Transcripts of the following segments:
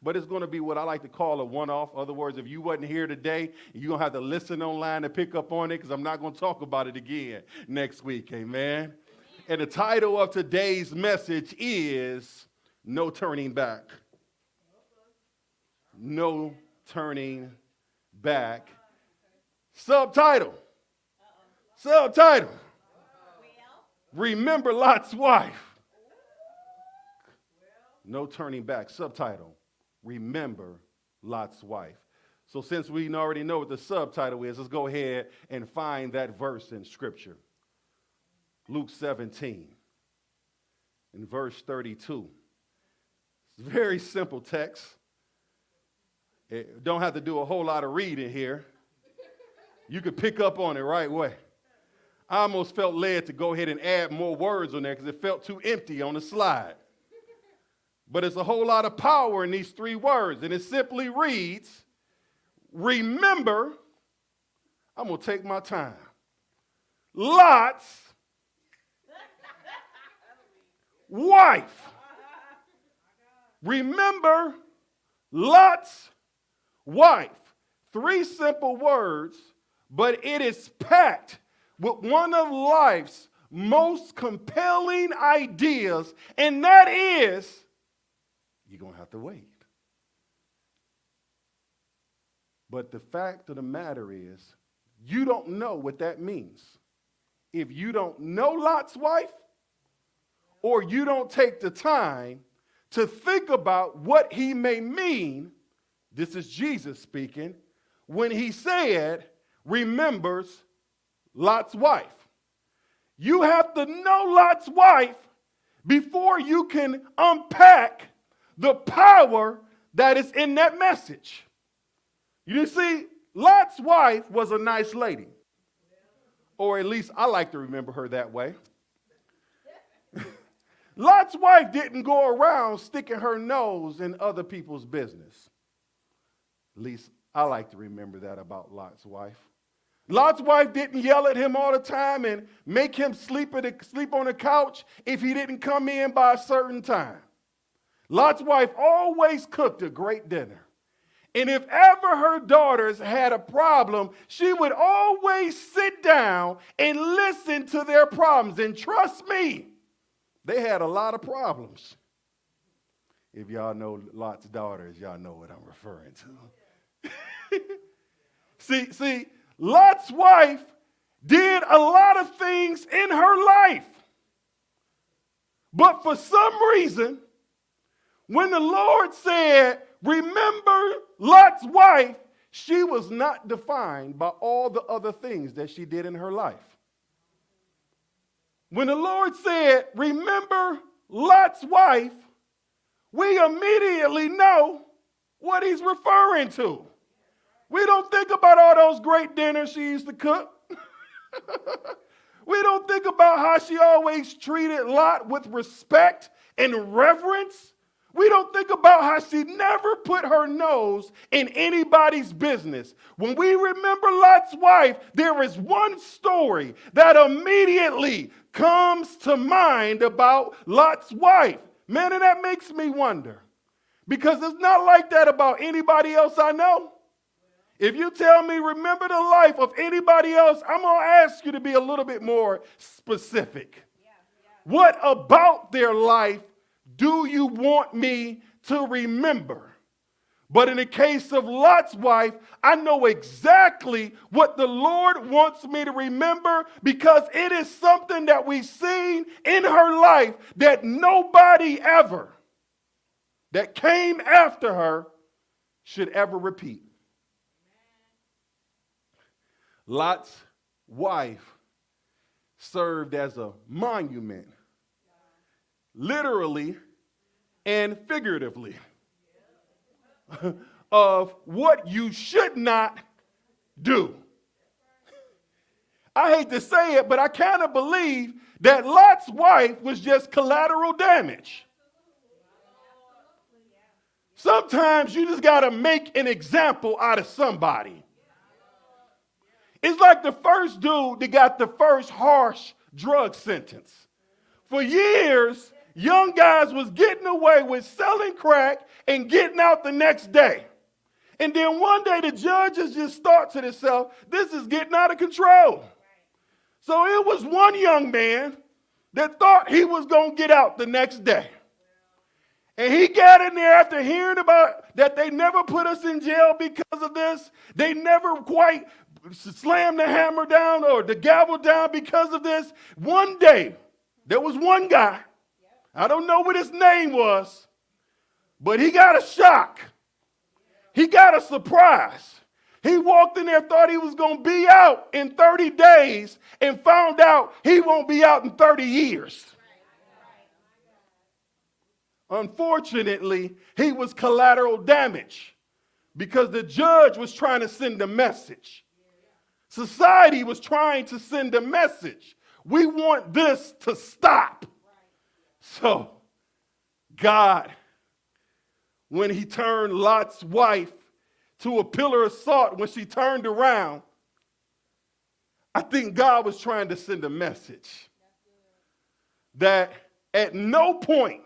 but it's going to be what I like to call a one-off. In other words, if you wasn't here today, you're going to have to listen online and pick up on it because I'm not going to talk about it again next week. Amen. And the title of today's message is No Turning Back. No Turning Back. Subtitle. Remember Lot's wife. No turning back. Subtitle. Remember Lot's wife. So since we already know what the subtitle is, let's go ahead and find that verse in Scripture. Luke 17 in verse 32. It's a very simple text. Don't have to do a whole lot of reading here. You could pick up on it right away. I almost felt led to go ahead and add more words on there because it felt too empty on the slide. But it's a whole lot of power in these three words, and it simply reads, remember, I'm going to take my time, Lot's wife. Remember Lot's wife. Three simple words, but it is packed with one of life's most compelling ideas, and that is, you're going to have to wait. But the fact of the matter is, you don't know what that means. If you don't know Lot's wife, or you don't take the time to think about what he may mean, this is Jesus speaking, when he said, remembers Lot's wife. You have to know Lot's wife before you can unpack the power that is in that message. You see, Lot's wife was a nice lady. Or at least I like to remember her that way. Lot's wife didn't go around sticking her nose in other people's business. At least I like to remember that about Lot's wife. Lot's wife didn't yell at him all the time and make him sleep on the couch if he didn't come in by a certain time. Lot's wife always cooked a great dinner. And if ever her daughters had a problem, she would always sit down and listen to their problems. And trust me, they had a lot of problems. If y'all know Lot's daughters, y'all know what I'm referring to. See, Lot's wife did a lot of things in her life. But for some reason, when the Lord said, remember Lot's wife, she was not defined by all the other things that she did in her life. When the Lord said, remember Lot's wife, we immediately know what he's referring to. We don't think about all those great dinners she used to cook. We don't think about how she always treated Lot with respect and reverence. We don't think about how she never put her nose in anybody's business. When we remember Lot's wife, there is one story that immediately comes to mind about Lot's wife. Man, and that makes me wonder, because it's not like that about anybody else I know. If you tell me remember the life of anybody else, I'm going to ask you to be a little bit more specific. What about their life do you want me to remember? But in the case of Lot's wife, I know exactly what the Lord wants me to remember, because it is something that we've seen in her life that nobody ever that came after her should ever repeat. Lot's wife served as a monument, literally and figuratively, of what you should not do. I hate to say it, but I kind of believe that Lot's wife was just collateral damage. Sometimes you just got to make an example out of somebody. It's like the first dude that got the first harsh drug sentence. For years, young guys was getting away with selling crack and getting out the next day. And then one day the judges just thought to themselves, this is getting out of control. So it was one young man that thought he was going to get out the next day. And he got in there after hearing about that they never put us in jail because of this. They never quite slammed the hammer down or the gavel down because of this. One day, there was one guy. I don't know what his name was, but he got a shock. He got a surprise. He walked in there, thought he was going to be out in 30 days, and found out he won't be out in 30 years. Unfortunately, he was collateral damage because the judge was trying to send a message. Society was trying to send a message. We want this to stop. So, God, when he turned Lot's wife to a pillar of salt, when she turned around, I think God was trying to send a message that at no point,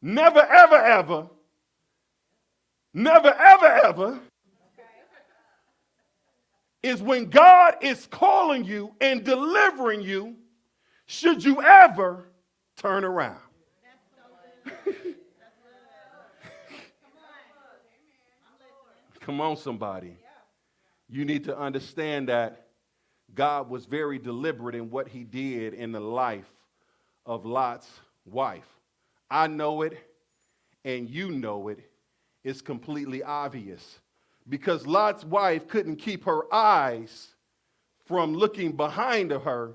never, ever, ever, never, ever, ever, is when God is calling you and delivering you, should you ever turn around. Come on, somebody. You need to understand that God was very deliberate in what he did in the life of Lot's wife. I know it, and you know it. It's completely obvious. Because Lot's wife couldn't keep her eyes from looking behind her,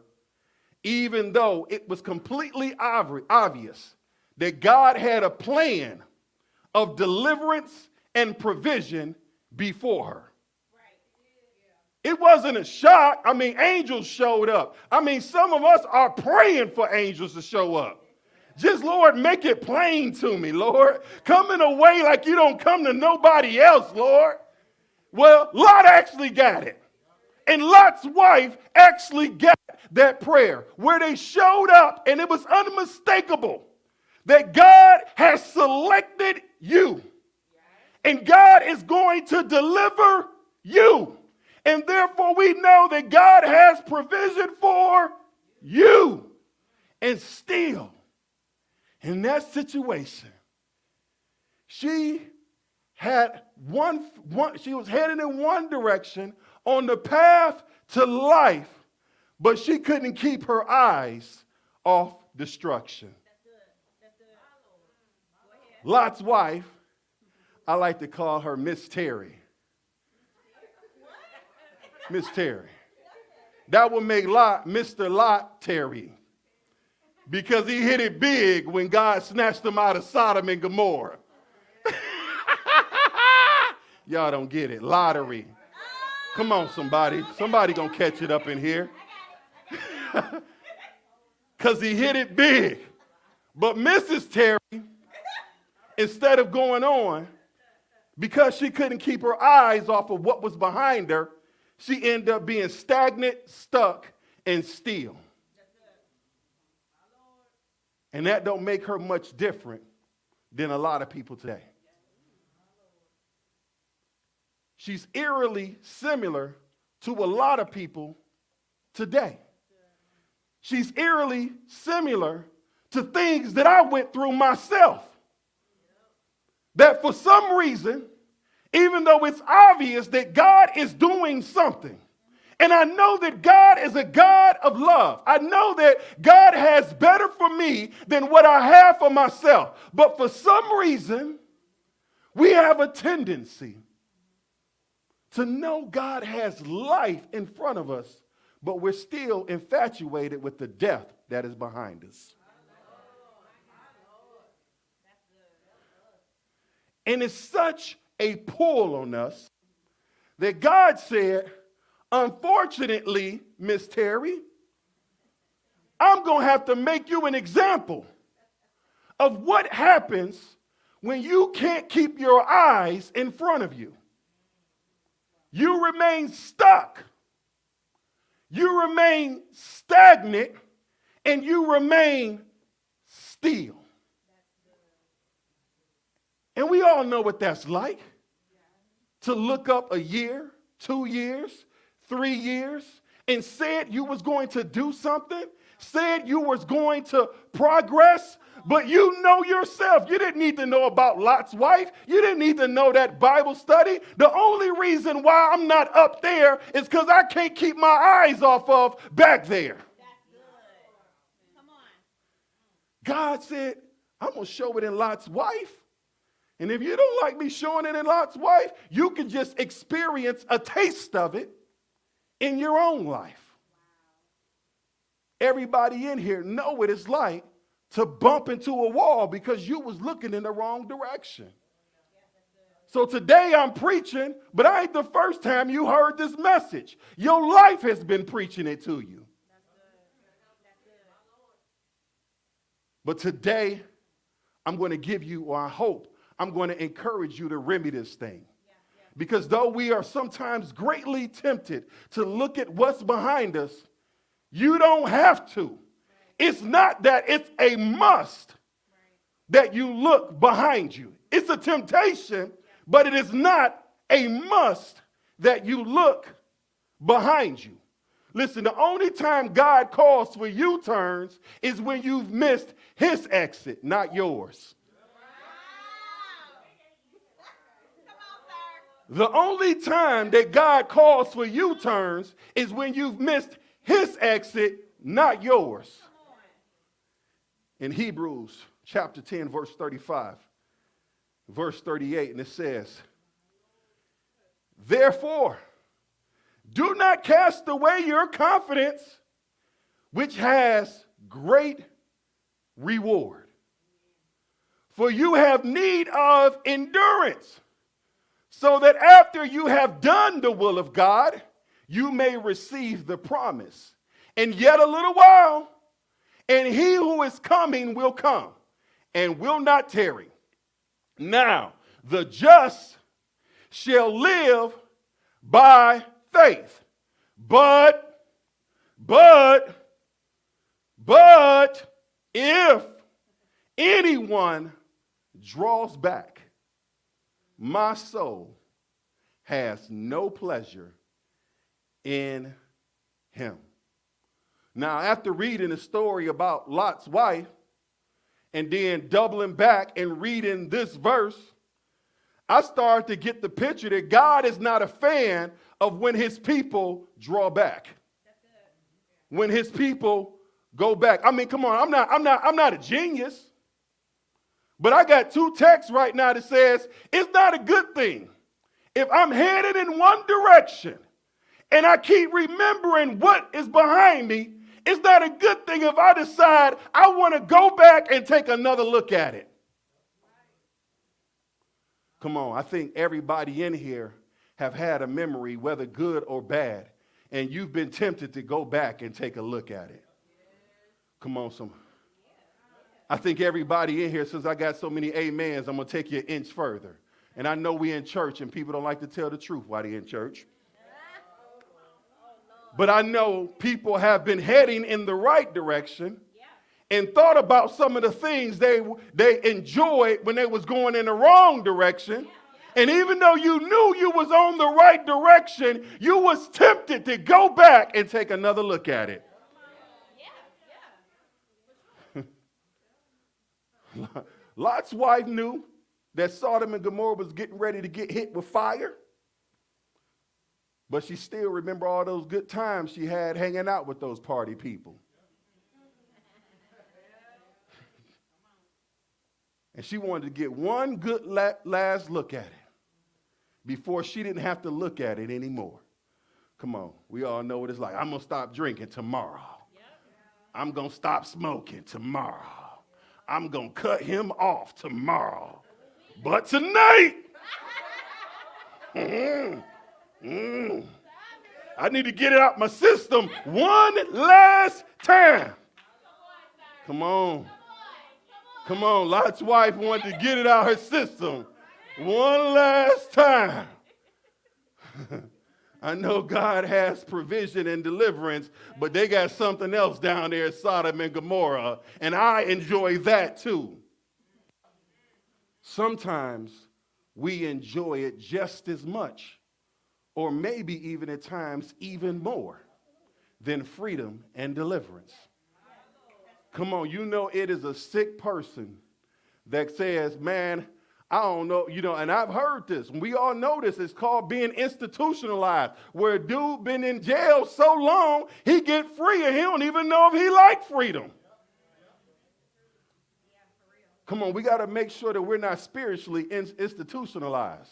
even though it was completely obvious that God had a plan of deliverance and provision before her. It wasn't a shock. I mean, angels showed up. I mean, some of us are praying for angels to show up. Just, Lord, make it plain to me, Lord. Come in a way like you don't come to nobody else, Lord. Well, Lot actually got it. And Lot's wife actually got that prayer where they showed up, and it was unmistakable that God has selected you. And God is going to deliver you. And therefore we know that God has provision for you. And still, in that situation, she was headed in one direction on the path to life, but she couldn't keep her eyes off destruction. That's good. Lot's wife, I like to call her Miss Terry. Miss Terry. That would make Lot Mr. Lot Terry, because he hit it big when God snatched him out of Sodom and Gomorrah. Y'all don't get it. Lottery. Come on, somebody. Somebody gonna catch it up in here. Because he hit it big. But Mrs. Terry, instead of going on, because she couldn't keep her eyes off of what was behind her, she ended up being stagnant, stuck, and still. And that don't make her much different than a lot of people today. She's eerily similar to a lot of people today. She's eerily similar to things that I went through myself. That for some reason, even though it's obvious that God is doing something, and I know that God is a God of love. I know that God has better for me than what I have for myself. But for some reason, we have a tendency to know God has life in front of us, but we're still infatuated with the death that is behind us. And it's such a pull on us that God said, unfortunately, Miss Terry, I'm going to have to make you an example of what happens when you can't keep your eyes in front of you. You remain stuck. You remain stagnant, and you remain steal. And we all know what that's like. To look up a year, 2 years, 3 years, and said you was going to do something, said you was going to progress, but you know yourself. You didn't need to know about Lot's wife. You didn't need to know that Bible study. The only reason why I'm not up there is because I can't keep my eyes off of back there. That's good. Come on. God said, I'm going to show it in Lot's wife. And if you don't like me showing it in Lot's wife, you can just experience a taste of it in your own life. Everybody in here know what it's like to bump into a wall because you was looking in the wrong direction. So today I'm preaching, but I ain't the first time you heard this message. Your life has been preaching it to you. But today I'm going to give you, or I hope, I'm going to encourage you to remedy this thing. Because though we are sometimes greatly tempted to look at what's behind us, you don't have to. It's not that it's a must that you look behind you. It's a temptation, but it is not a must that you look behind you. Listen, the only time God calls for U-turns is when you've missed his exit, not yours. The only time that God calls for U-turns is when you've missed his exit, not yours. In Hebrews chapter 10, verse 35, verse 38, and it says, therefore, do not cast away your confidence, which has great reward. For you have need of endurance, so that after you have done the will of God, you may receive the promise. And yet a little while, and he who is coming will come and will not tarry. Now, the just shall live by faith. But if anyone draws back, my soul has no pleasure in him. Now, after reading the story about Lot's wife and then doubling back and reading this verse, I started to get the picture that God is not a fan of when his people draw back. When his people go back. I mean, come on, I'm not a genius. But I got 2 texts right now that says it's not a good thing if I'm headed in one direction and I keep remembering what is behind me. It's not a good thing if I decide I want to go back and take another look at it. Come on, I think everybody in here have had a memory, whether good or bad, and you've been tempted to go back and take a look at it. Come on, I think everybody in here, since I got so many amens, I'm going to take you an inch further. And I know we in church and people don't like to tell the truth while they're in church. But I know people have been heading in the right direction and thought about some of the things they enjoyed when they was going in the wrong direction. And even though you knew you was on the right direction, you was tempted to go back and take another look at it. Lot's wife knew that Sodom and Gomorrah was getting ready to get hit with fire. But she still remember all those good times she had hanging out with those party people. And she wanted to get one good last look at it before she didn't have to look at it anymore. Come on, we all know what it's like. I'm going to stop drinking tomorrow. I'm going to stop smoking tomorrow. I'm going to cut him off tomorrow. But tonight, I need to get it out my system one last time. Come on. Come on. Lot's wife wanted to get it out her system one last time. I know God has provision and deliverance, but they got something else down there at Sodom and Gomorrah, and I enjoy that too. Sometimes we enjoy it just as much, or maybe even at times even more than freedom and deliverance. Come on, you know it is a sick person that says, man, I don't know, and I've heard this. We all know this. It's called being institutionalized, where a dude been in jail so long, he get free and he don't even know if he like freedom. Come on, we got to make sure that we're not spiritually institutionalized.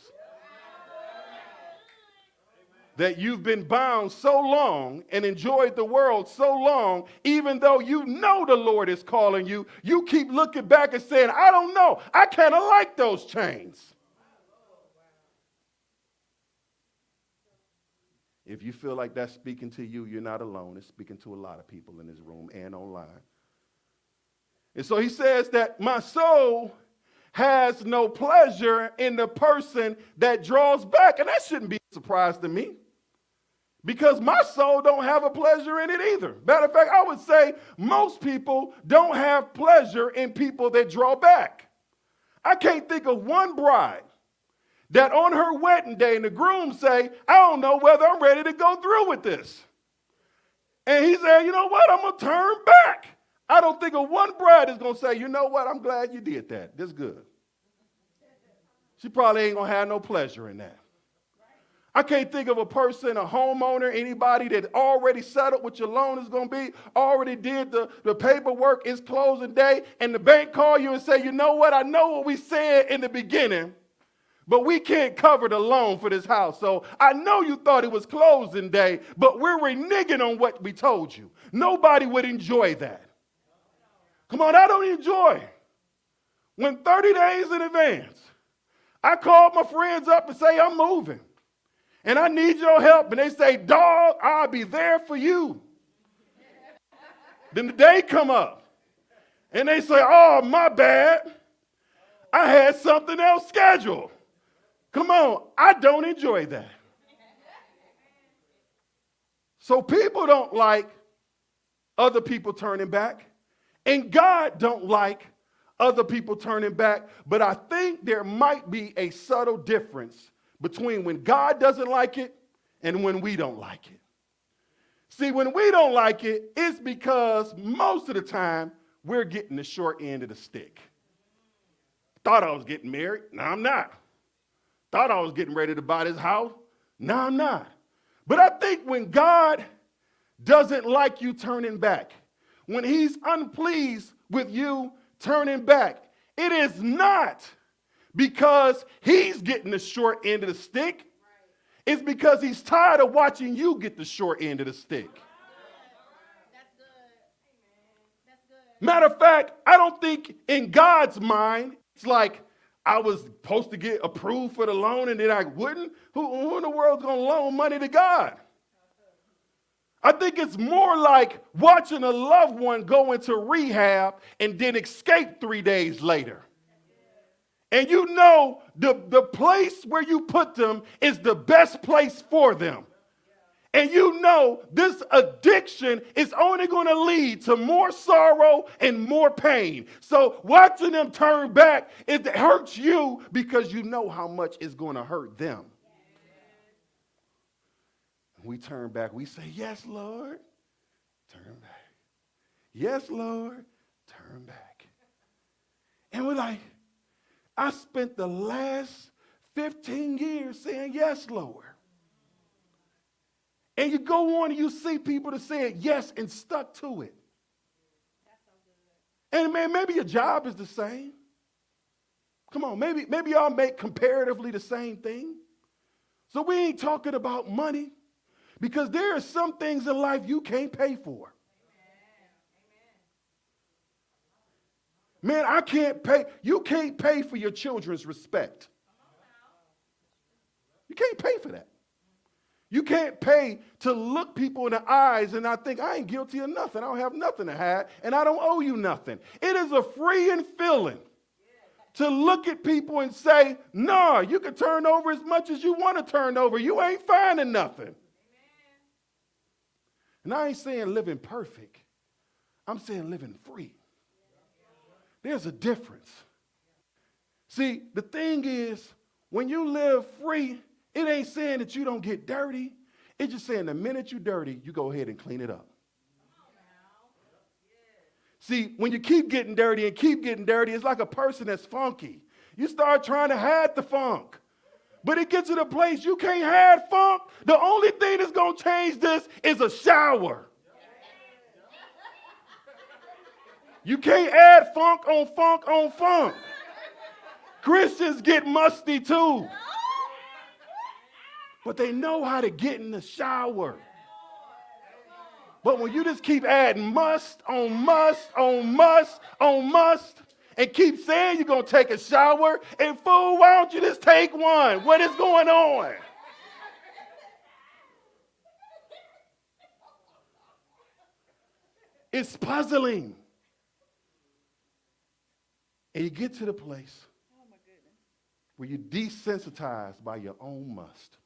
That you've been bound so long and enjoyed the world so long, even though you know the Lord is calling you, you keep looking back and saying, I don't know, I kind of like those chains. If you feel like that's speaking to you, you're not alone. It's speaking to a lot of people in this room and online. And so he says that my soul has no pleasure in the person that draws back. And that shouldn't be a surprise to me, because my soul don't have a pleasure in it either. Matter of fact, I would say most people don't have pleasure in people that draw back. I can't think of one bride that on her wedding day and the groom say, I don't know whether I'm ready to go through with this. And he said, you know what, I'm going to turn back. I don't think of one bride is going to say, you know what, I'm glad you did that. That's good. She probably ain't going to have no pleasure in that. I can't think of a person, a homeowner, anybody that already settled what your loan is going to be, already did the paperwork, it's closing day, and the bank call you and say, you know what, I know what we said in the beginning, but we can't cover the loan for this house. So I know you thought it was closing day, but we're reneging on what we told you. Nobody would enjoy that. Come on, I don't enjoy when 30 days in advance, I called my friends up and say, I'm moving. And I need your help. And they say, dog, I'll be there for you. Then the day come up. And they say, oh, my bad. I had something else scheduled. Come on, I don't enjoy that. So people don't like other people turning back. And God don't like other people turning back. But I think there might be a subtle difference between when God doesn't like it and when we don't like it. See, when we don't like it, it's because most of the time we're getting the short end of the stick. Thought I was getting married. No, I'm not. Thought I was getting ready to buy this house. No, I'm not. But I think when God doesn't like you turning back, when he's unpleased with you turning back, it is not because he's getting the short end of the stick. It's because he's tired of watching you get the short end of the stick. That's good. That's good. Matter of fact, I don't think in God's mind, it's like I was supposed to get approved for the loan and then I wouldn't. Who in the world's going to loan money to God? I think it's more like watching a loved one go into rehab and then escape 3 days later. And you know the place where you put them is the best place for them. And you know this addiction is only going to lead to more sorrow and more pain. So watching them turn back, it hurts you because you know how much it's going to hurt them. We turn back, we say, yes, Lord, turn back. Yes, Lord, turn back. And we're like, I spent the last 15 years saying, yes, Lord. And you go on and you see people that said yes and stuck to it. That's so good. And man, maybe your job is the same. Come on, maybe y'all make comparatively the same thing. So we ain't talking about money, because there are some things in life you can't pay for. Man, I can't pay. You can't pay for your children's respect. You can't pay for that. You can't pay to look people in the eyes and I think I ain't guilty of nothing. I don't have nothing to hide and I don't owe you nothing. It is a freeing feeling to look at people and say, no, you can turn over as much as you want to turn over. You ain't finding nothing. And I ain't saying living perfect. I'm saying living free. There's a difference. See, the thing is, when you live free, it ain't saying that you don't get dirty. It's just saying the minute you're dirty, you go ahead and clean it up. See, when you keep getting dirty and keep getting dirty, it's like a person that's funky. You start trying to hide the funk. But it gets to the place you can't hide funk. The only thing that's going to change this is a shower. You can't add funk on funk on funk. Christians get musty too. But they know how to get in the shower. But when you just keep adding must on must on must on must and keep saying you're going to take a shower, and fool, why don't you just take one? What is going on? It's puzzling. And you get to the place where you're desensitized by your own must.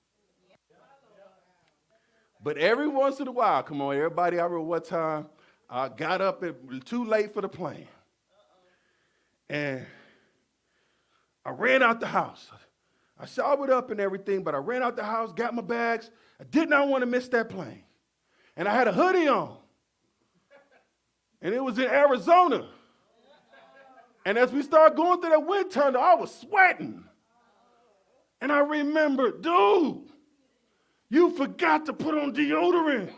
But every once in a while, come on, everybody, I remember what time I got up too late for the plane. And I ran out the house. I showered up and everything, but I ran out the house, got my bags. I did not want to miss that plane. And I had a hoodie on. And it was in Arizona. And as we started going through that wind tunnel, I was sweating. And I remembered, dude, you forgot to put on deodorant.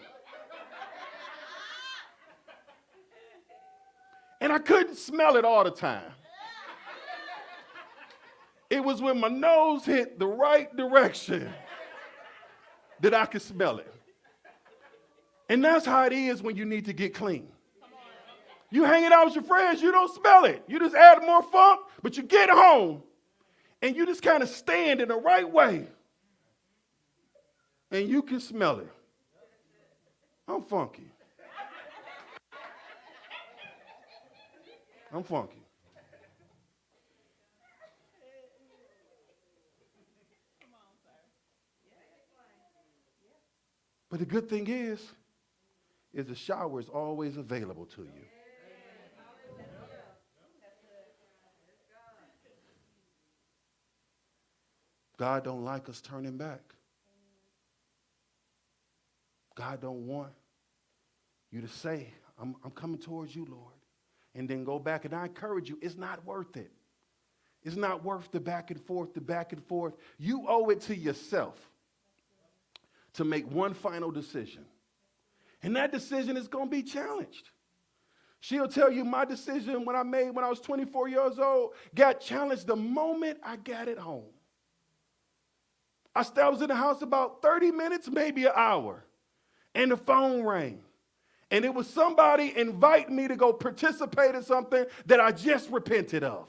And I couldn't smell it all the time. It was when my nose hit the right direction that I could smell it. And that's how it is when you need to get clean. You hanging out with your friends, you don't smell it. You just add more funk, but you get home and you just kind of stand in the right way. And you can smell it. I'm funky. I'm funky. But the good thing is the shower is always available to you. God don't like us turning back. God don't want you to say, I'm coming towards you, Lord, and then go back. And I encourage you, it's not worth it. It's not worth the back and forth, the back and forth. You owe it to yourself to make one final decision. And that decision is going to be challenged. She'll tell you my decision when I made when I was 24 years old got challenged the moment I got it home. I was in the house about 30 minutes, maybe an hour, and the phone rang. And it was somebody inviting me to go participate in something that I just repented of.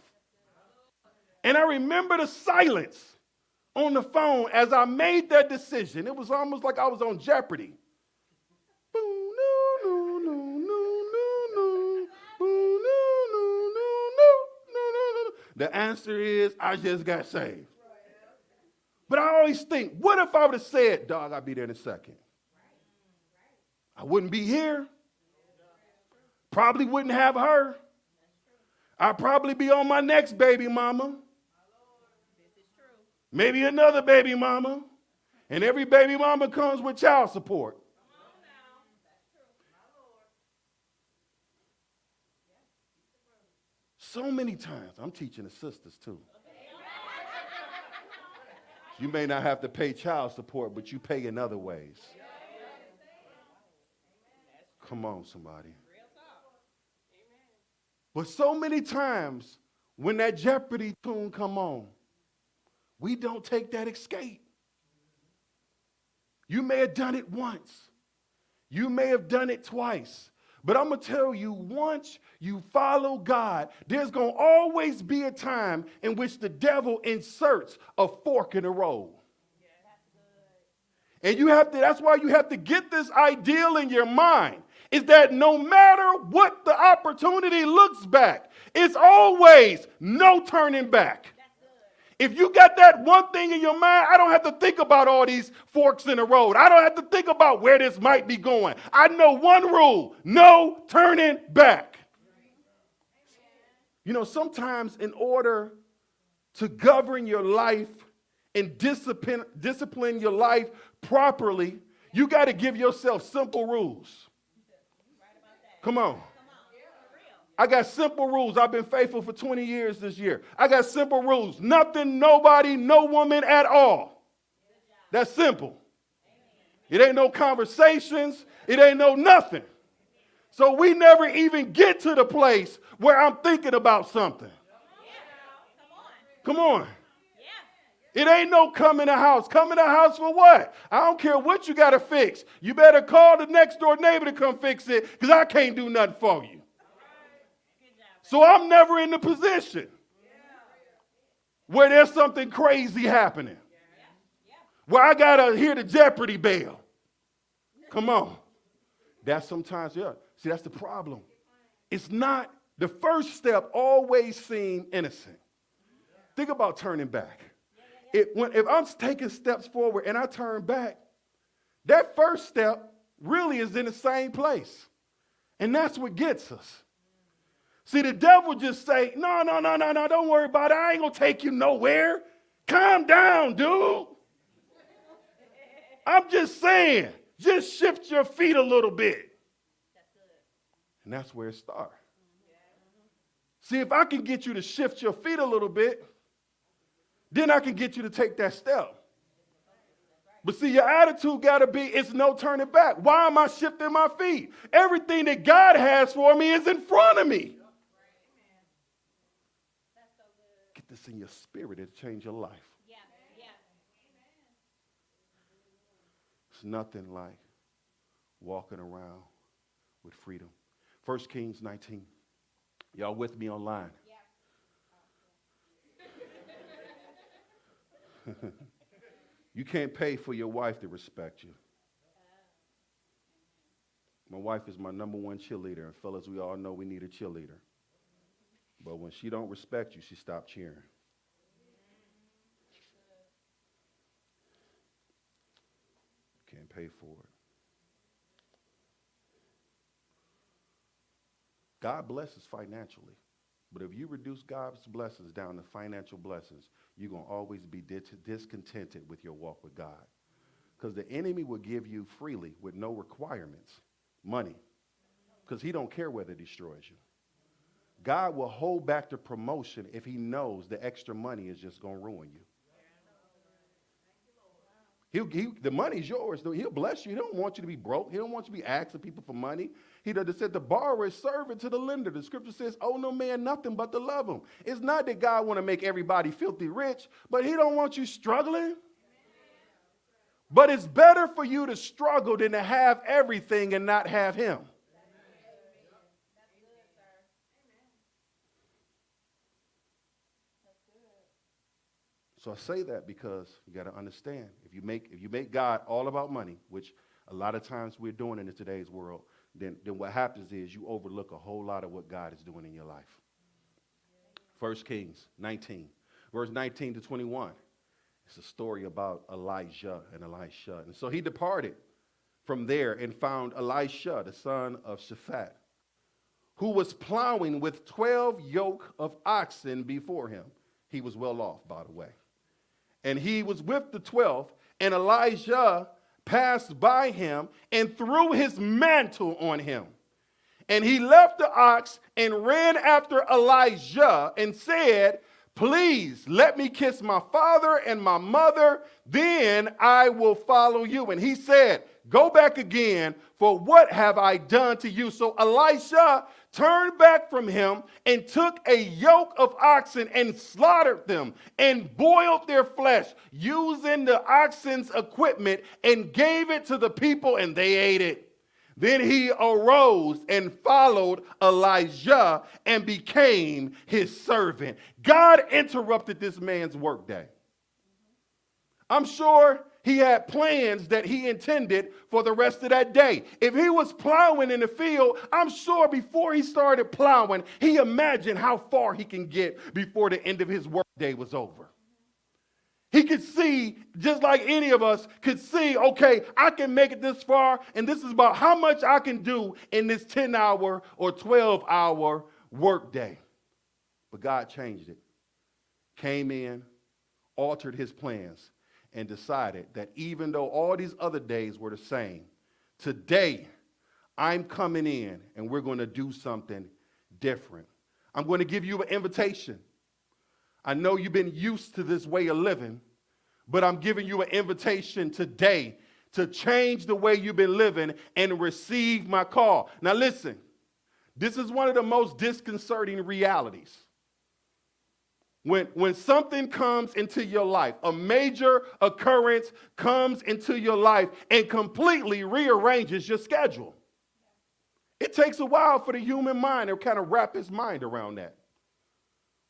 And I remember the silence on the phone as I made that decision. It was almost like I was on Jeopardy. The answer is, I just got saved. But I always think, what if I would have said, dog, I'll be there in a second. I wouldn't be here. Probably wouldn't have her. I'd probably be on my next baby mama. Maybe another baby mama. And every baby mama comes with child support. So many times, I'm teaching the sisters too. You may not have to pay child support, but you pay in other ways. Come on, somebody. But so many times, when that Jeopardy tune come on, we don't take that escape. You may have done it once. You may have done it twice. But I'm going to tell you, once you follow God, there's going to always be a time in which the devil inserts a fork in the road. And that's why you have to get this ideal in your mind. is that no matter what the opportunity looks back, it's always no turning back. If you got that one thing in your mind, I don't have to think about all these forks in the road. I don't have to think about where this might be going. I know one rule: no turning back. You know, sometimes in order to govern your life and discipline your life properly, you got to give yourself simple rules. Come on. I got simple rules. I've been faithful for 20 years this year. I got simple rules. Nothing, nobody, no woman at all. That's simple. It ain't no conversations. It ain't no nothing. So we never even get to the place where I'm thinking about something. Come on. It ain't no come in the house. Come in the house for what? I don't care what you got to fix. You better call the next door neighbor to come fix it, because I can't do nothing for you. So I'm never in the position where there's something crazy happening, where I got to hear the Jeopardy bell. Come on. That's sometimes, yeah. See, that's the problem. It's not, the first step always seems innocent. Think about turning back. If I'm taking steps forward and I turn back, that first step really is in the same place. And that's what gets us. See, the devil just say, no, don't worry about it. I ain't going to take you nowhere. Calm down, dude. I'm just saying, just shift your feet a little bit. And that's where it starts. See, if I can get you to shift your feet a little bit, then I can get you to take that step. But see, your attitude got to be, it's no turning back. Why am I shifting my feet? Everything that God has for me is in front of me. Get this in your spirit. It'll change your life. It's nothing like walking around with freedom. 1 Kings 19. Y'all with me online? You can't pay for your wife to respect you. My wife is my number one cheerleader. And fellas, we all know we need a cheerleader. But when she don't respect you, she stops cheering. Can't pay for it. God blesses financially. But if you reduce God's blessings down to financial blessings, you're going to always be discontented with your walk with God. Because the enemy will give you freely with no requirements money. Because he don't care whether it destroys you. God will hold back the promotion if he knows the extra money is just going to ruin you. The money's yours. He'll bless you. He don't want you to be broke. He don't want you to be asking people for money. He does said the borrower is servant to the lender. The scripture says, owe no man nothing but to love him. It's not that God want to make everybody filthy rich, but he don't want you struggling. But it's better for you to struggle than to have everything and not have him. So I say that because you got to understand, if you make God all about money, which a lot of times we're doing in today's world, then what happens is you overlook a whole lot of what God is doing in your life. 1 Kings 19, verse 19 to 21. It's a story about Elijah and Elisha. And so he departed from there and found Elisha, the son of Shaphat, who was plowing with 12 yoke of oxen before him. He was well off, by the way. And he was with the 12, and Elijah passed by him and threw his mantle on him. And he left the ox and ran after Elijah and said, please let me kiss my father and my mother, then I will follow you. And he said, go back again, for what have I done to you? So Elisha turned back from him and took a yoke of oxen and slaughtered them and boiled their flesh using the oxen's equipment and gave it to the people, and they ate it. Then he arose and followed Elijah and became his servant. God interrupted this man's workday. I'm sure he had plans that he intended for the rest of that day. If he was plowing in the field, I'm sure before he started plowing, he imagined how far he can get before the end of his workday was over. He could see, just like any of us could see, okay, I can make it this far, and this is about how much I can do in this 10-hour or 12-hour workday. But God changed it, came in, altered his plans, and decided that even though all these other days were the same, today I'm coming in and we're going to do something different. I'm going to give you an invitation. I know you've been used to this way of living, but I'm giving you an invitation today to change the way you've been living and receive my call. Now listen, this is one of the most disconcerting realities. When something comes into your life, a major occurrence comes into your life and completely rearranges your schedule. It takes a while for the human mind to kind of wrap its mind around that.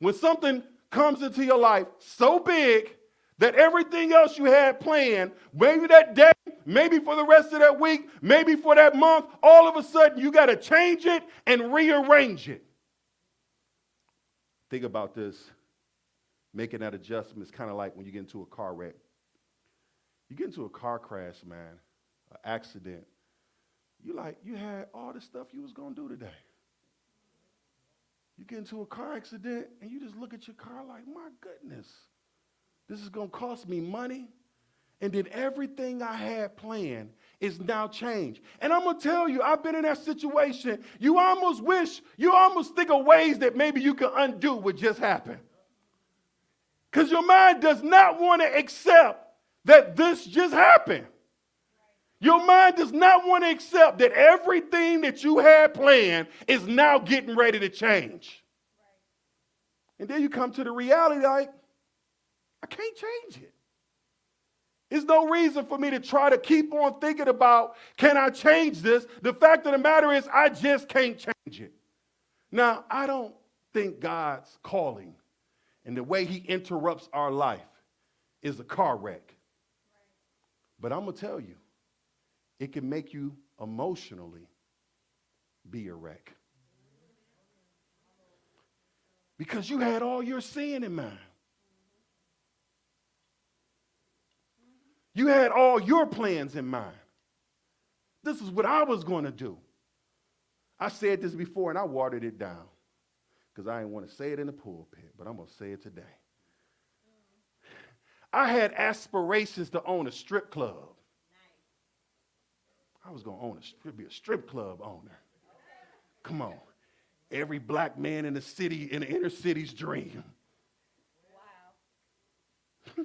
When something comes into your life so big that everything else you had planned, maybe that day, maybe for the rest of that week, maybe for that month, all of a sudden you got to change it and rearrange it. Think about this. Making that adjustment is kind of like when you get into a car wreck. You get into a car crash, man, an accident. You had all the stuff you was going to do today. You get into a car accident and you just look at your car like, my goodness, this is going to cost me money. And then everything I had planned is now changed. And I'm going to tell you, I've been in that situation. You almost think of ways that maybe you can undo what just happened. Because your mind does not want to accept that this just happened. Your mind does not want to accept that everything that you had planned is now getting ready to change. And then you come to the reality like, I can't change it. There's no reason for me to try to keep on thinking about, can I change this? The fact of the matter is, I just can't change it. Now, I don't think God's calling and the way he interrupts our life is a car wreck. But I'm going to tell you, it can make you emotionally be a wreck. Because you had all your sin in mind. You had all your plans in mind. This is what I was going to do. I said this before and I watered it down because I didn't want to say it in the pulpit, but I'm going to say it today. I had aspirations to own a strip club. I was going to be a strip club owner. Come on. Every black man in the city, in the inner city's dream. Wow.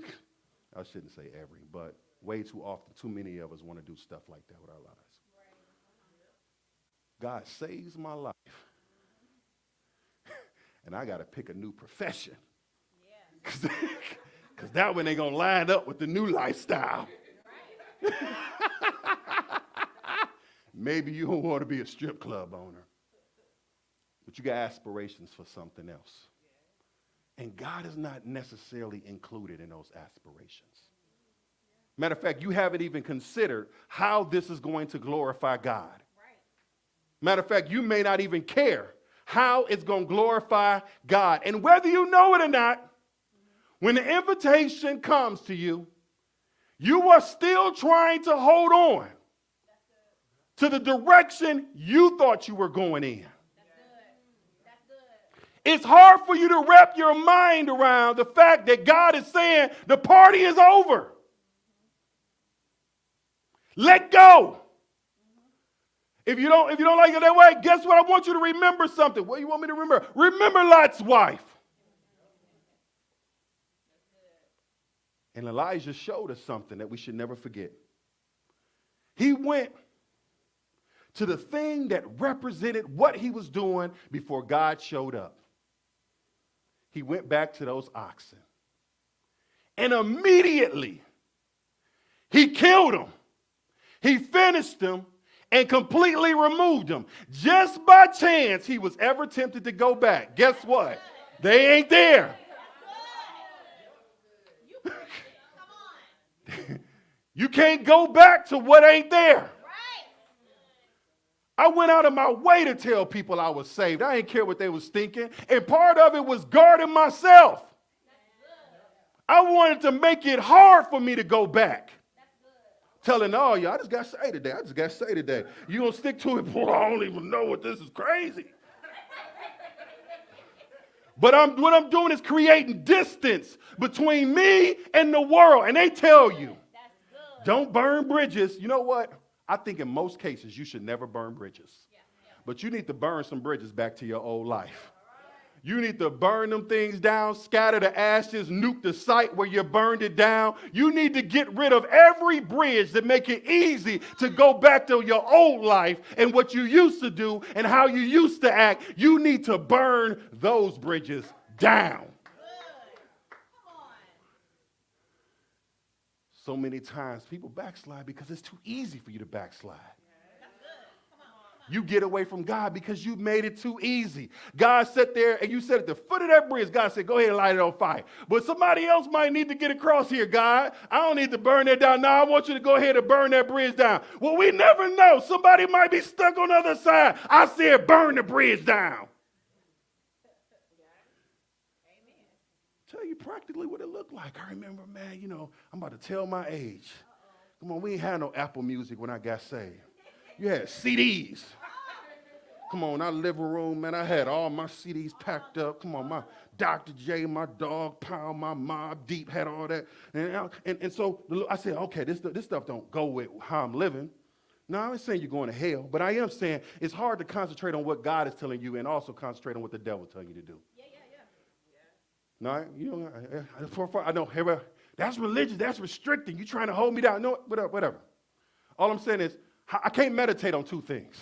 I shouldn't say every, but way too often, too many of us want to do stuff like that with our lives. God saves my life. And I got to pick a new profession. Because that one ain't going to line up with the new lifestyle. Maybe you don't want to be a strip club owner. But you got aspirations for something else. And God is not necessarily included in those aspirations. Matter of fact, you haven't even considered how this is going to glorify God. Matter of fact, you may not even care how it's going to glorify God. And whether you know it or not, when the invitation comes to you, you are still trying to hold on to the direction you thought you were going in. It's hard for you to wrap your mind around the fact that God is saying the party is over. Let go. If you don't like it that way, guess what? I want you to remember something. What do you want me to remember? Remember Lot's wife. And Elijah showed us something that we should never forget. He went to the thing that represented what he was doing before God showed up. He went back to those oxen. And immediately, he killed them. He finished them and completely removed them. Just by chance, he was ever tempted to go back. Guess what? They ain't there. You can't go back to what ain't there. Right. I went out of my way to tell people I was saved. I didn't care what they was thinking. And part of it was guarding myself. I wanted to make it hard for me to go back. Telling all y'all, I just got saved today. I just got saved today. You gonna stick to it? Boy, I don't even know what this is crazy. But what I'm doing is creating distance between me and the world. And they tell you, don't burn bridges. You know what? I think in most cases you should never burn bridges. But you need to burn some bridges back to your old life. You need to burn them things down, scatter the ashes, nuke the site where you burned it down. You need to get rid of every bridge that make it easy to go back to your old life and what you used to do and how you used to act. You need to burn those bridges down. So many times people backslide because it's too easy for you to backslide. You get away from God because you made it too easy. God sat there and you sat at the foot of that bridge. God said, go ahead and light it on fire. But somebody else might need to get across here, God. I don't need to burn that down. No, I want you to go ahead and burn that bridge down. Well, we never know. Somebody might be stuck on the other side. I said, burn the bridge down. Tell you practically what it looked like. I remember, man, I'm about to tell my age. Come on, we ain't had no Apple Music when I got saved. You had CDs. Come on, our living room, man, I had all my CDs packed up. Come on, my Dr. J, my Dog Pound, my Mobb Deep had all that. And so I said, okay, this stuff don't go with how I'm living. No, I ain't saying you're going to hell, but I am saying it's hard to concentrate on what God is telling you and also concentrate on what the devil is telling you to do. No, I know, that's religious, that's restricting. You're trying to hold me down. No, whatever. All I'm saying is I can't meditate on two things.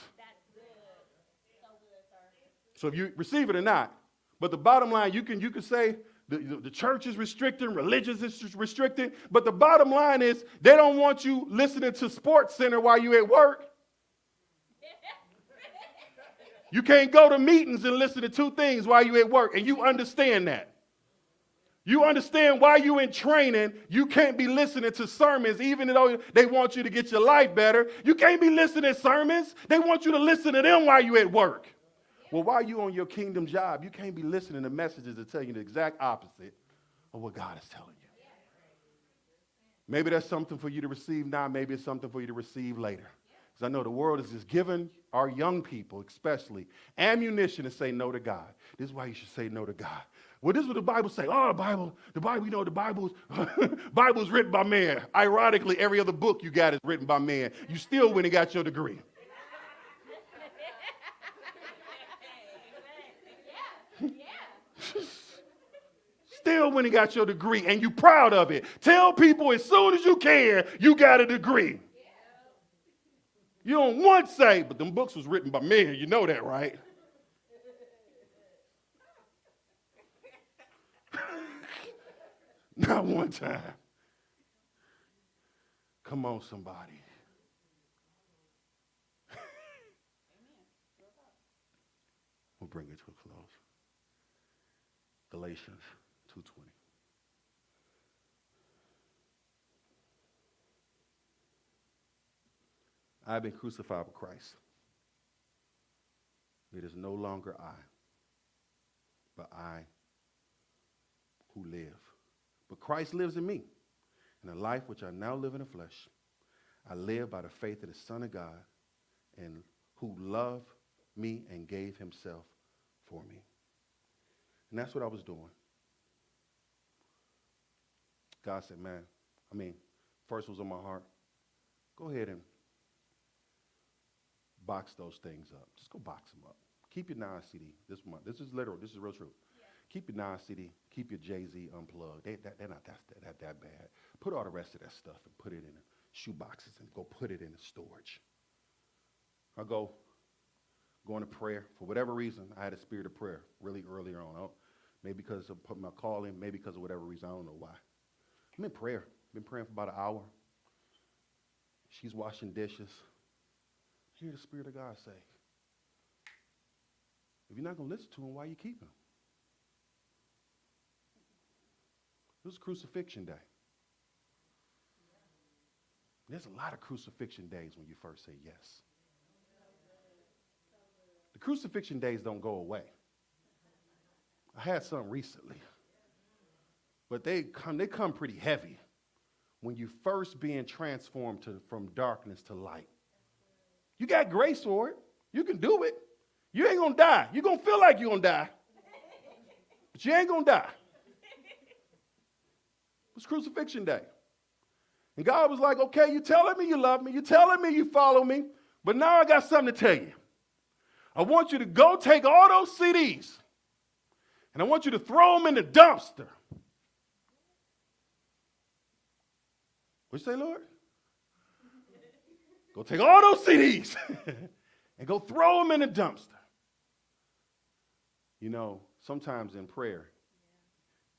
So if you receive it or not, but the bottom line, you can say the church is restricting, religion is restricting, but the bottom line is they don't want you listening to Sports Center while you at work. You can't go to meetings and listen to two things while you at work, and you understand that. You understand why you in training, you can't be listening to sermons even though they want you to get your life better. You can't be listening to sermons. They want you to listen to them while you at work. Well, while you on your kingdom job, you can't be listening to messages that tell you the exact opposite of what God is telling you. Maybe that's something for you to receive now. Maybe it's something for you to receive later. Because I know the world is just giving our young people, especially, ammunition to say no to God. This is why you should say no to God. Well, this is what the Bible say. Oh, the Bible's written by man. Ironically, every other book you got is written by man. You still went and got your degree. Still went and got your degree, and you proud of it. Tell people as soon as you can, you got a degree. You don't once say, but them books was written by men. You know that, right? Not one time. Come on, somebody. We'll bring it to a close. Galatians 2:20. I've been crucified with Christ. It is no longer I, but I who live. But Christ lives in me. And the life which I now live in the flesh, I live by the faith of the Son of God, and who loved me and gave himself for me. And that's what I was doing. God said, first was on my heart. Go ahead and box those things up. Just go box them up. Keep your 9 CD. This is literal. This is real truth. Yeah. Keep your 9 CD. Keep your Jay-Z unplugged. They're not that bad. Put all the rest of that stuff and put it in shoe boxes and go put it in storage. I go into prayer. For whatever reason, I had a spirit of prayer really earlier on. Maybe because of my calling, maybe because of whatever reason. I don't know why. I'm in prayer. Been praying for about an hour. She's washing dishes. I hear the Spirit of God say, if you're not going to listen to him, why you keep him? It was crucifixion day. There's a lot of crucifixion days when you first say yes. The crucifixion days don't go away. I had some recently, but they come pretty heavy when you first being transformed from darkness to light. You got grace for it. You can do it. You ain't gonna die. You're gonna feel like you're gonna die, but you ain't gonna die. It's crucifixion day. And God was like, okay, you telling me you love me. You telling me you follow me. But now I got something to tell you. I want you to go take all those CDs and I want you to throw them in the dumpster. What'd you say, Lord? Go take all those CDs and go throw them in the dumpster. You know, sometimes in prayer,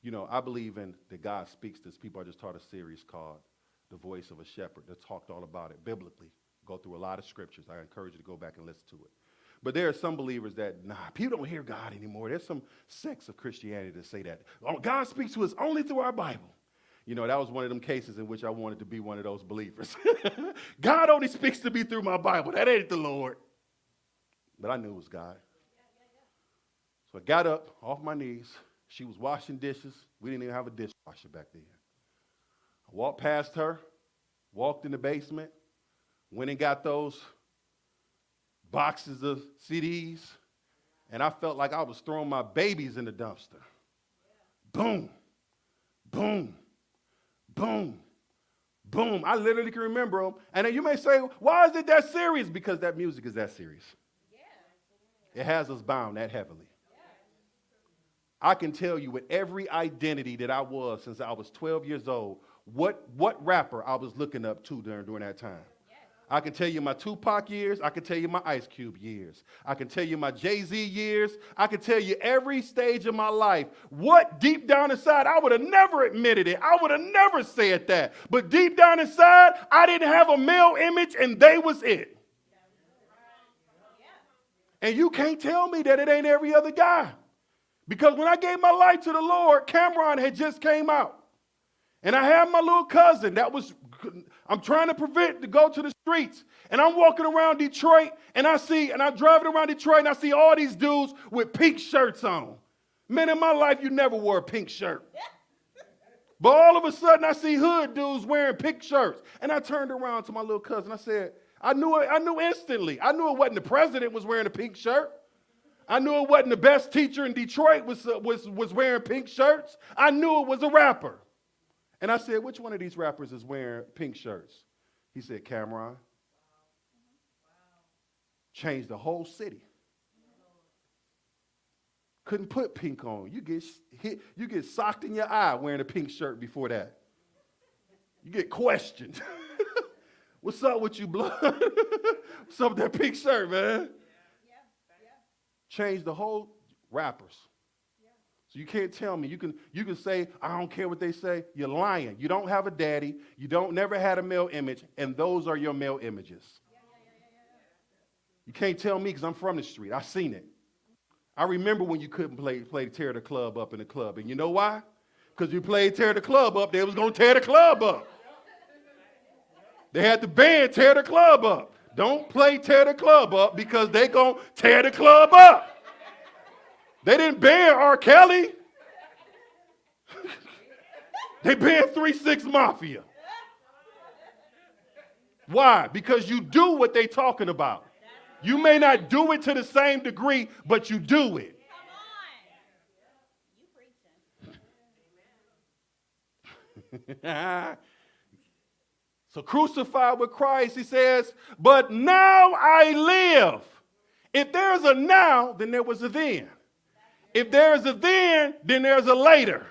you know, I believe in that God speaks to us. People, I just taught a series called The Voice of a Shepherd that talked all about it biblically. Go through a lot of scriptures. I encourage you to go back and listen to it. But there are some believers that, people don't hear God anymore. There's some sects of Christianity that say that. Oh, God speaks to us only through our Bible. You know, that was one of them cases in which I wanted to be one of those believers. God only speaks to me through my Bible. That ain't the Lord. But I knew it was God. So I got up off my knees. She was washing dishes. We didn't even have a dishwasher back then. I walked past her, walked in the basement, went and got those boxes of CDs, and I felt like I was throwing my babies in the dumpster. Boom, boom, boom, boom. I literally can remember them. And then you may say, why is it that serious? Because that music is that serious. It has us bound that heavily. I can tell you with every identity that I was since I was 12 years old, what rapper I was looking up to during that time. I can tell you my Tupac years. I can tell you my Ice Cube years. I can tell you my Jay-Z years. I can tell you every stage of my life. What deep down inside, I would have never admitted it. I would have never said that. But deep down inside, I didn't have a male image and they was it. And you can't tell me that it ain't every other guy. Because when I gave my life to the Lord, Cameron had just came out. And I had my little cousin I'm trying to prevent to go to the streets. And I'm walking around Detroit and I'm driving around Detroit and I see all these dudes with pink shirts on. Man, in my life, you never wore a pink shirt. But all of a sudden I see hood dudes wearing pink shirts. And I turned around to my little cousin. I said, I knew instantly. I knew it wasn't the president was wearing a pink shirt. I knew it wasn't the best teacher in Detroit was wearing pink shirts. I knew it was a rapper. And I said, which one of these rappers is wearing pink shirts? He said, Cameron. Changed the whole city. Couldn't put pink on. You get hit, you get socked in your eye wearing a pink shirt before that. You get questioned. What's up with you, blood? What's up with that pink shirt, man? Changed the whole rappers. So you can't tell me. You can say, I don't care what they say. You're lying. You don't have a daddy. You never had a male image, and those are your male images. You can't tell me because I'm from the street. I've seen it. I remember when you couldn't play Tear the Club Up in the club. And you know why? Because you played Tear the Club Up, they was going to tear the club up. They had the band Tear the Club Up. Don't play Tear the Club Up because they going to tear the club up. They didn't ban R. Kelly. They banned 3 6 Mafia. Why? Because you do what they talking about. You may not do it to the same degree, but you do it. So crucified with Christ, he says, but now I live. If there's a now, then there was a then. If there's a then there's a later.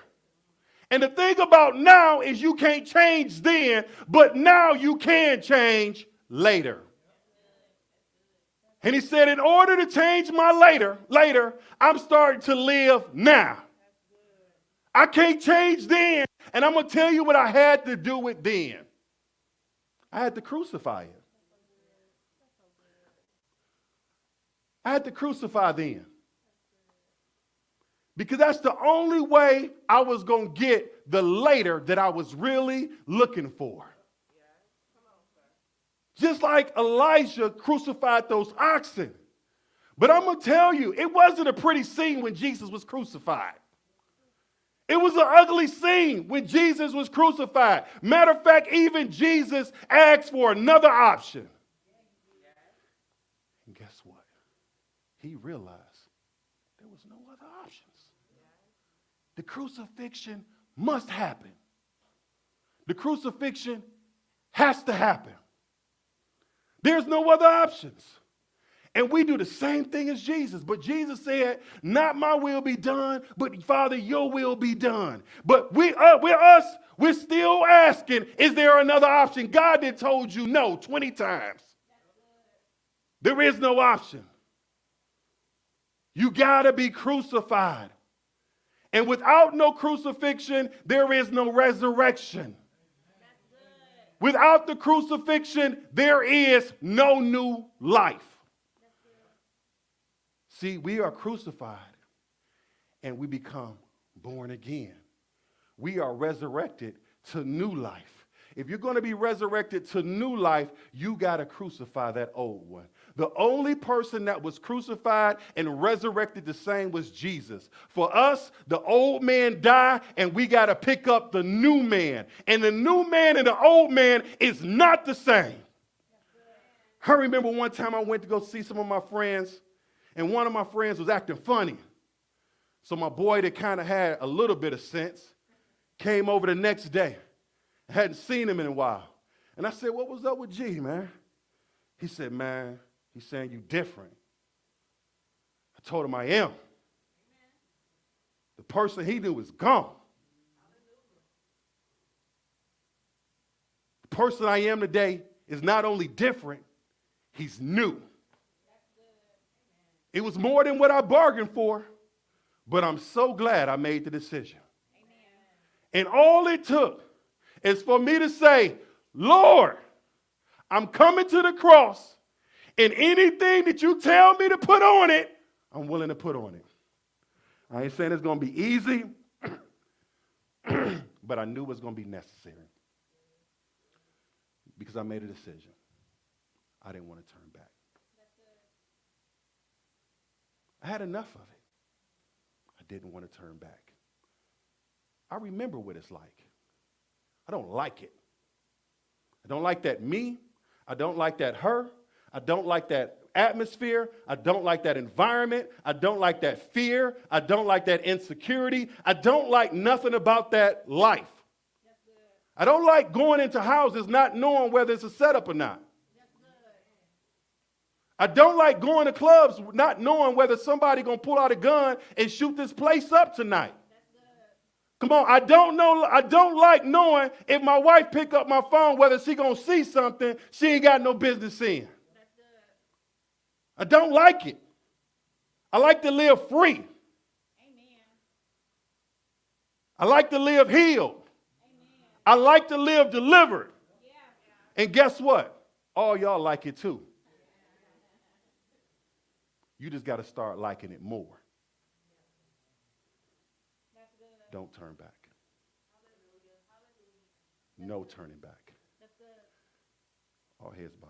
And the thing about now is you can't change then, but now you can change later. And he said, in order to change my later, I'm starting to live now. I can't change then, and I'm going to tell you what I had to do with then. I had to crucify it. I had to crucify then. Because that's the only way I was going to get the later that I was really looking for. Just like Elijah crucified those oxen. But I'm going to tell you, it wasn't a pretty scene when Jesus was crucified. It was an ugly scene when Jesus was crucified. Matter of fact, even Jesus asked for another option. And guess what? He realized there was no other options. The crucifixion must happen. The crucifixion has to happen. There's no other options. And we do the same thing as Jesus. But Jesus said, not my will be done, but Father, your will be done. But we're still asking, is there another option? God had told you no 20 times. There is no option. You got to be crucified. And without no crucifixion, there is no resurrection. Without the crucifixion, there is no new life. See, we are crucified and we become born again. We are resurrected to new life. If you're going to be resurrected to new life, you got to crucify that old one. The only person that was crucified and resurrected the same was Jesus. For us, the old man died, and we got to pick up the new man. And the new man and the old man is not the same. I remember one time I went to go see some of my friends, and one of my friends was acting funny. So my boy that kind of had a little bit of sense came over the next day. I hadn't seen him in a while. And I said, what was up with G, man? He said, man, he's saying you different. I told him I am. The person he knew is gone. The person I am today is not only different, he's new. It was more than what I bargained for, but I'm so glad I made the decision. And all it took is for me to say, Lord, I'm coming to the cross, and anything that you tell me to put on it, I'm willing to put on it. I ain't saying it's going to be easy, but I knew it was going to be necessary because I made a decision. I didn't want to turn back. I had enough of it. I didn't want to turn back. I remember what it's like. I don't like it. I don't like that me. I don't like that her. I don't like that atmosphere. I don't like that environment. I don't like that fear. I don't like that insecurity. I don't like nothing about that life. I don't like going into houses not knowing whether it's a setup or not. I don't like going to clubs not knowing whether somebody going to pull out a gun and shoot this place up tonight. Come on, I don't like knowing if my wife pick up my phone, whether she going to see something she ain't got no business seeing. I don't like it. I like to live free. Amen. I like to live healed. Amen. I like to live delivered. Yeah. And guess what? All y'all like it too. You just got to start liking it more. Don't turn back. No turning back. All heads bowed.